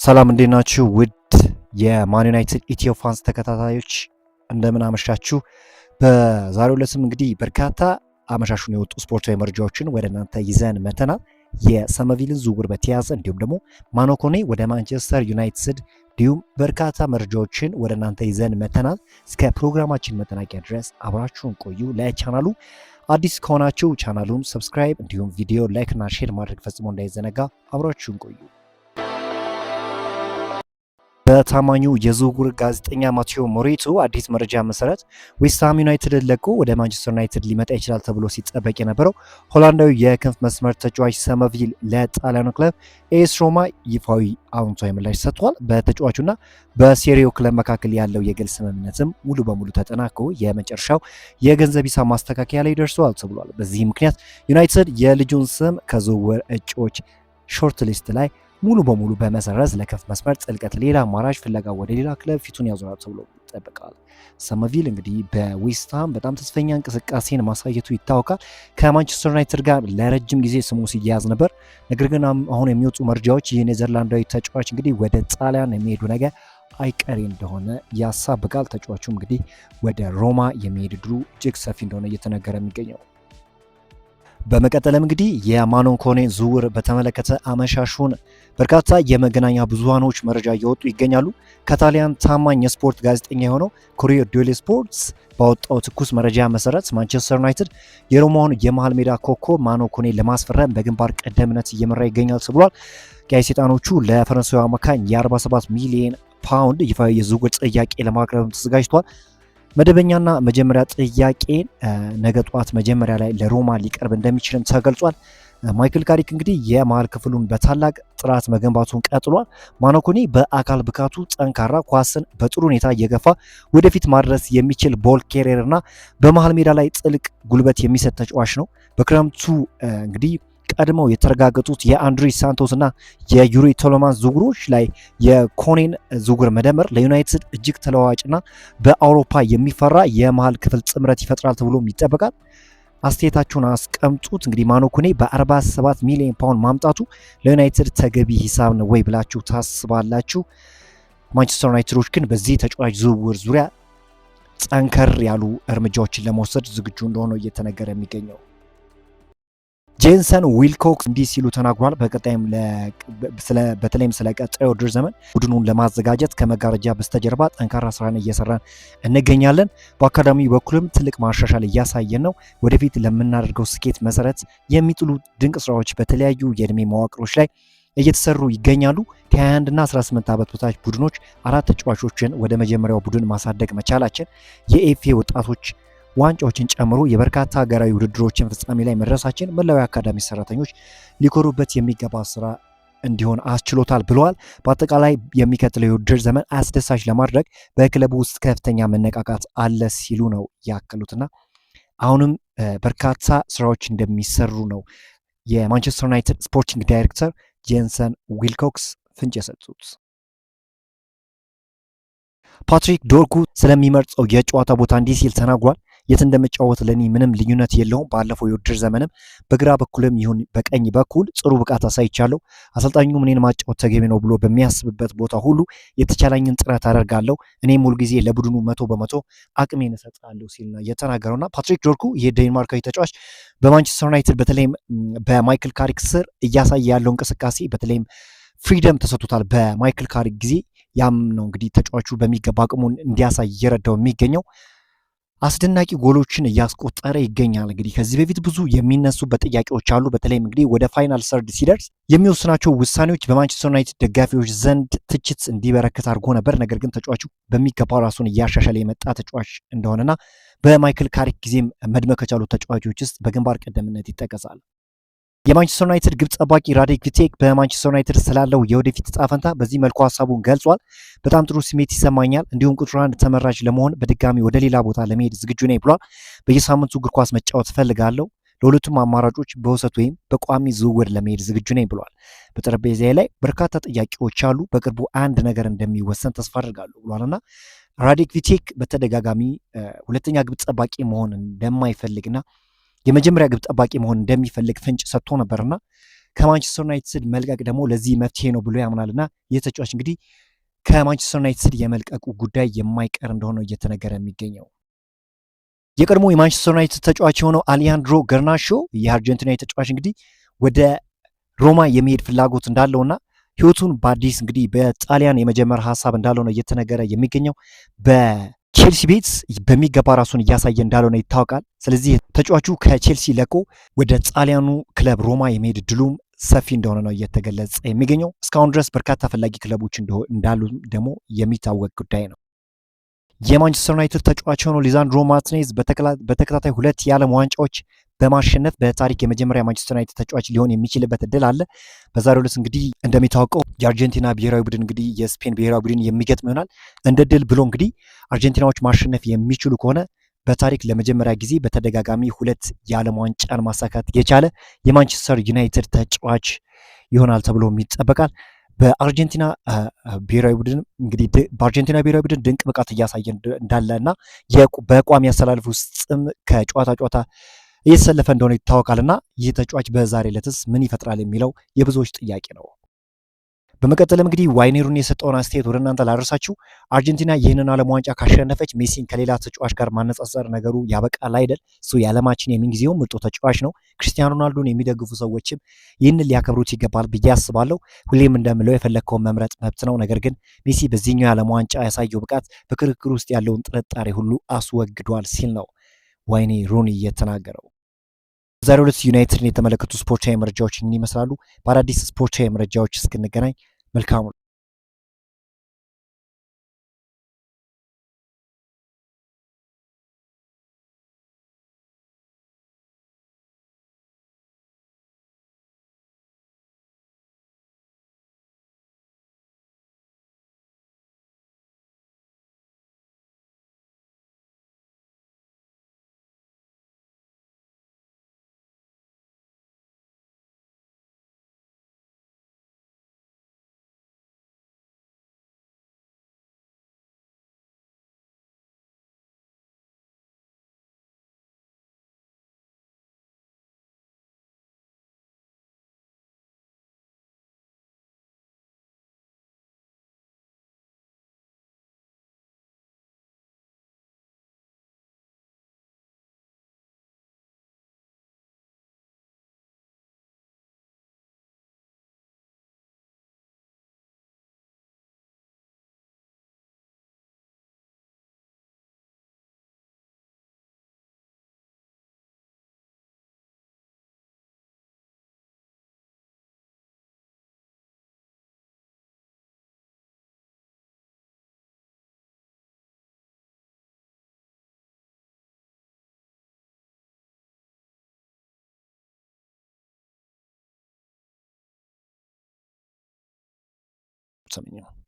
ሰላም እንዴት ናችሁ? ውድ የማን ዩናይትድ ኢትዮ ፋንስ ተከታታዮች እንደምን አመሻችሁ። በዛሬው ዕለትም እንግዲህ በርካታ አመሻሹን የወጡ ስፖርታዊ መረጃዎችን ወደ እናንተ ይዘን መተናል። የሰመቪልን ዝውውር በተያያዘ እንዲሁም ደግሞ ማኖኮኔ ወደ ማንቸስተር ዩናይትድ እንዲሁም በርካታ መረጃዎችን ወደ እናንተ ይዘን መተናል። እስከ ፕሮግራማችን መጠናቂያ ድረስ አብራችሁን ቆዩ። ለቻናሉ አዲስ ከሆናችሁ ቻናሉን ሰብስክራይብ እንዲሁም ቪዲዮ ላይክ እና ሼር ማድረግ ፈጽሞ እንዳይዘነጋ አብራችሁን ቆዩ። በታማኙ የዝውውር ጋዜጠኛ ማቴዎ ሞሬቶ አዲስ መረጃ መሰረት ዌስትሃም ዩናይትድን ለቆ ወደ ማንቸስተር ዩናይትድ ሊመጣ ይችላል ተብሎ ሲጠበቅ የነበረው ሆላንዳዊ የክንፍ መስመር ተጫዋች ሰመቪል ለጣሊያኑ ክለብ ኤስ ሮማ ይፋዊ አዎንታዊ ምላሽ ሰጥቷል። በተጫዋቹና በሴሪዮ ክለብ መካከል ያለው የግል ስምምነትም ሙሉ በሙሉ ተጠናክሮ የመጨረሻው የገንዘብ ሂሳብ ማስተካከያ ላይ ደርሰዋል ተብሏል። በዚህ ምክንያት ዩናይትድ የልጁን ስም ከዝውውር እጩዎች ሾርት ሊስት ላይ ሙሉ በሙሉ በመሰረዝ ለክንፍ መስመር ጥልቀት ሌላ አማራጭ ፍለጋ ወደ ሌላ ክለብ ፊቱን ያዞራል ተብሎ ይጠበቃል። ሰመቪል እንግዲህ በዌስትሃም በጣም ተስፈኛ እንቅስቃሴን ማሳየቱ ይታወቃል። ከማንቸስተር ዩናይትድ ጋር ለረጅም ጊዜ ስሙ ሲያያዝ ነበር። ነገር ግን አሁን የሚወጡ መረጃዎች ይህ ኔዘርላንዳዊ ተጫዋች እንግዲህ ወደ ጣሊያን የሚሄዱ ነገር አይቀሬ እንደሆነ ያሳብቃል። ተጫዋቹም እንግዲህ ወደ ሮማ የሚሄድ ድሉ እጅግ ሰፊ እንደሆነ እየተነገረ የሚገኘው። በመቀጠልም እንግዲህ የማኖኮኔ ዝውውር በተመለከተ አመሻሹን በርካታ የመገናኛ ብዙሃኖች መረጃ እየወጡ ይገኛሉ። ከጣሊያን ታማኝ የስፖርት ጋዜጠኛ የሆነው ኮሪዮ ዴሎ ስፖርትስ ባወጣው ትኩስ መረጃ መሰረት ማንቸስተር ዩናይትድ የሮማውን የመሃል ሜዳ ኮከብ ማኖኮኔ ለማስፈረም በግንባር ቀደምነት እየመራ ይገኛል ተብሏል። ጋዜጠኞቹ ለፈረንሳዊ አማካኝ የ47 ሚሊዮን ፓውንድ ይፋዊ የዝውውር ጥያቄ ለማቅረብ ተዘጋጅቷል። መደበኛና መጀመሪያ ጥያቄን ነገ ጠዋት መጀመሪያ ላይ ለሮማ ሊቀርብ እንደሚችልም ተገልጿል። ማይክል ካሪክ እንግዲህ የመሃል ክፍሉን በታላቅ ጥራት መገንባቱን ቀጥሏል። ማኖኮኔ በአካል ብቃቱ ጠንካራ፣ ኳስን በጥሩ ሁኔታ እየገፋ ወደፊት ማድረስ የሚችል ቦል ኬሪየር እና በመሃል ሜዳ ላይ ጥልቅ ጉልበት የሚሰጥ ተጫዋች ነው። በክረምቱ እንግዲህ ቀድመው የተረጋገጡት የአንድሪ ሳንቶስ እና የዩሪ ቶሎማን ዝውውሮች ላይ የኮኔን ዝውውር መደመር ለዩናይትድ እጅግ ተለዋዋጭና በአውሮፓ የሚፈራ የመሃል ክፍል ጥምረት ይፈጥራል ተብሎም ይጠበቃል። አስተያየታችሁን አስቀምጡት። እንግዲህ ማኖኮኔ በ47 ሚሊዮን ፓውንድ ማምጣቱ ለዩናይትድ ተገቢ ሂሳብ ነው ወይ ብላችሁ ታስባላችሁ? ማንቸስተር ዩናይትዶች ግን በዚህ ተጫዋች ዝውውር ዙሪያ ጠንከር ያሉ እርምጃዎችን ለመውሰድ ዝግጁ እንደሆነ እየተነገረ የሚገኘው ጄንሰን ዊልኮክስ እንዲህ ሲሉ ተናግሯል። በቀጣይም በተለይም ስለ ቀጣዩ ውድድር ዘመን ቡድኑን ለማዘጋጀት ከመጋረጃ በስተጀርባ ጠንካራ ስራን እየሰራን እንገኛለን። በአካዳሚ በኩልም ትልቅ ማሻሻል እያሳየን ነው። ወደፊት ለምናደርገው ስኬት መሰረት የሚጥሉ ድንቅ ስራዎች በተለያዩ የእድሜ መዋቅሮች ላይ እየተሰሩ ይገኛሉ። ከ21 እና 18 ዓመት በታች ቡድኖች 4 ተጫዋቾችን ወደ መጀመሪያው ቡድን ማሳደግ መቻላችን የኤፍኤ ወጣቶች ዋንጫዎችን ጨምሮ የበርካታ ሀገራዊ ውድድሮችን ፍጻሜ ላይ መድረሳችን መላው አካዳሚ ሰራተኞች ሊኮሩበት የሚገባ ስራ እንዲሆን አስችሎታል ብለዋል። በአጠቃላይ የሚቀጥለው የውድድር ዘመን አስደሳች ለማድረግ በክለቡ ውስጥ ከፍተኛ መነቃቃት አለ ሲሉ ነው ያከሉትና አሁንም በርካታ ስራዎች እንደሚሰሩ ነው የማንቸስተር ዩናይትድ ስፖርቲንግ ዳይሬክተር ጄንሰን ዊልኮክስ ፍንጭ የሰጡት። ፓትሪክ ዶርጉ ስለሚመርጠው የጨዋታ ቦታ እንዲህ ሲል ተናግሯል። የት እንደመጫወት ለኔ ምንም ልዩነት የለውም። ባለፈው የውድድር ዘመንም በግራ በኩልም ይሁን በቀኝ በኩል ጥሩ ብቃት አሳይቻለሁ። አሰልጣኙ እኔን ማጫወት ተገቢ ነው ብሎ በሚያስብበት ቦታ ሁሉ የተቻለኝን ጥረት አደርጋለሁ። እኔም ሁልጊዜ ለቡድኑ 100% አቅሜን እሰጣለሁ ሲል ነው የተናገረውና ፓትሪክ ዶርጉ የዴንማርካዊ ተጫዋች በማንቸስተር ዩናይትድ በተለይም በማይክል ካሪክ ስር እያሳየ ያለው እንቅስቃሴ በተለይም ፍሪደም ተሰጥቶታል በማይክል ካሪክ ጊዜ። ያም ነው እንግዲህ ተጫዋቹ በሚገባ አቅሙን እንዲያሳይ እየረዳው የሚገኘው። አስደናቂ ጎሎችን እያስቆጠረ ይገኛል። እንግዲህ ከዚህ በፊት ብዙ የሚነሱበት ጥያቄዎች አሉ። በተለይም እንግዲህ ወደ ፋይናል ሰርድ ሲደርስ የሚወስናቸው ውሳኔዎች በማንቸስተር ዩናይትድ ደጋፊዎች ዘንድ ትችት እንዲበረከት አድርጎ ነበር። ነገር ግን ተጫዋቹ በሚገባ ራሱን እያሻሻለ የመጣ ተጫዋች እንደሆነና በማይክል ካሪክ ጊዜም መድመቅ ከቻሉ ተጫዋቾች ውስጥ በግንባር ቀደምትነት ይጠቀሳል። የማንቸስተር ዩናይትድ ግብ ጠባቂ ራዴክ ቪቴክ በማንቸስተር ዩናይትድ ስላለው የወደፊት ዕጣ ፈንታ በዚህ መልኩ ሀሳቡን ገልጿል። በጣም ጥሩ ስሜት ይሰማኛል፣ እንዲሁም ቁጥር 1 ተመራጭ ለመሆን በድጋሚ ወደ ሌላ ቦታ ለመሄድ ዝግጁ ነኝ ብሏል። በየሳምንቱ እግር ኳስ መጫወት እፈልጋለሁ፣ ለሁለቱም አማራጮች በውሰት ወይም በቋሚ ዝውውር ለመሄድ ዝግጁ ነኝ ብሏል። በጠረጴዛ ላይ በርካታ ጥያቄዎች አሉ፣ በቅርቡ አንድ ነገር እንደሚወሰን ተስፋ አድርጋለሁ ብሏልና ራዴክ ቪቴክ በተደጋጋሚ ሁለተኛ ግብ ጠባቂ መሆን እንደማይፈልግና የመጀመሪያ ግብ ጠባቂ መሆን እንደሚፈልግ ፍንጭ ሰጥቶ ነበርና ከማንቸስተር ዩናይትድ መልቀቅ ደግሞ ለዚህ መፍትሄ ነው ብሎ ያምናልና ይህ ተጫዋች እንግዲህ ከማንቸስተር ዩናይትድ የመልቀቁ ጉዳይ የማይቀር እንደሆነ እየተነገረ የሚገኘው የቀድሞ የማንቸስተር ዩናይትድ ተጫዋች የሆነው አሊያንድሮ ገርናቾ የአርጀንቲና ተጫዋች እንግዲህ ወደ ሮማ የመሄድ ፍላጎት እንዳለውና ህይወቱን በአዲስ እንግዲህ በጣሊያን የመጀመር ሀሳብ እንዳለው ነው እየተነገረ የሚገኘው። በቼልሲ ቤት በሚገባ ራሱን እያሳየ እንዳልሆነ ይታወቃል። ስለዚህ ተጫዋቹ ከቼልሲ ለቆ ወደ ጣሊያኑ ክለብ ሮማ የመሄድ እድሉም ሰፊ እንደሆነ ነው እየተገለጸ የሚገኘው። እስካሁን ድረስ በርካታ ፈላጊ ክለቦች እንዳሉ ደግሞ የሚታወቅ ጉዳይ ነው። የማንቸስተር ዩናይትድ ተጫዋች የሆነው ሊዛንድሮ ማርቲኔዝ በተከታታይ 2 የዓለም ዋንጫዎች በማሸነፍ በታሪክ የመጀመሪያ ማንቸስተር ዩናይትድ ተጫዋች ሊሆን የሚችልበት እድል አለ። በዛሬው ዕለት እንግዲህ እንደሚታወቀው የአርጀንቲና ብሔራዊ ቡድን እንግዲህ የስፔን ብሔራዊ ቡድን የሚገጥም ይሆናል። እንደ ድል ብሎ እንግዲህ አርጀንቲናዎች ማሸነፍ የሚችሉ ከሆነ በታሪክ ለመጀመሪያ ጊዜ በተደጋጋሚ 2 የዓለም ዋንጫን ማሳካት የቻለ የማንቸስተር ዩናይትድ ተጫዋች ይሆናል ተብሎ ይጠበቃል። በአርጀንቲና ብሔራዊ ቡድን እንግዲህ በአርጀንቲና ብሔራዊ ቡድን ድንቅ ብቃት እያሳየ እንዳለ እና በቋሚ አሰላለፍ ውስጥም ከጨዋታ እየተሰለፈ እንደሆነ ይታወቃልና ይህ ተጫዋች በዛሬ ዕለትስ ምን ይፈጥራል የሚለው የብዙዎች ጥያቄ ነው። በመቀጠልም እንግዲህ ዋይኔ ሩኒ የሰጠውን አስተያየት ወደ እናንተ ላደርሳችሁ። አርጀንቲና ይህንን ዓለም ዋንጫ ካሸነፈች ሜሲን ከሌላ ተጫዋች ጋር ማነጻጸር ነገሩ ያበቃል አይደል? እሱ የዓለማችን የምንጊዜው ምርጡ ተጫዋች ነው። ክርስቲያኖ ሮናልዶን የሚደግፉ ሰዎችም ይህንን ሊያከብሩት ይገባል ብዬ አስባለሁ። ሁሌም እንደምለው የፈለግከውን መምረጥ መብት ነው። ነገር ግን ሜሲ በዚህኛው የዓለም ዋንጫ ያሳየው ብቃት በክርክር ውስጥ ያለውን ጥርጣሬ ሁሉ አስወግዷል ሲል ነው ዋይኔ ሩኒ የተናገረው። ዛሬ ሁለት ዩናይትድን የተመለከቱ ስፖርታዊ መረጃዎችን ይመስላሉ። በአዳዲስ ስፖርታዊ መረጃዎች እስክንገናኝ መልካሙ ሰምኛው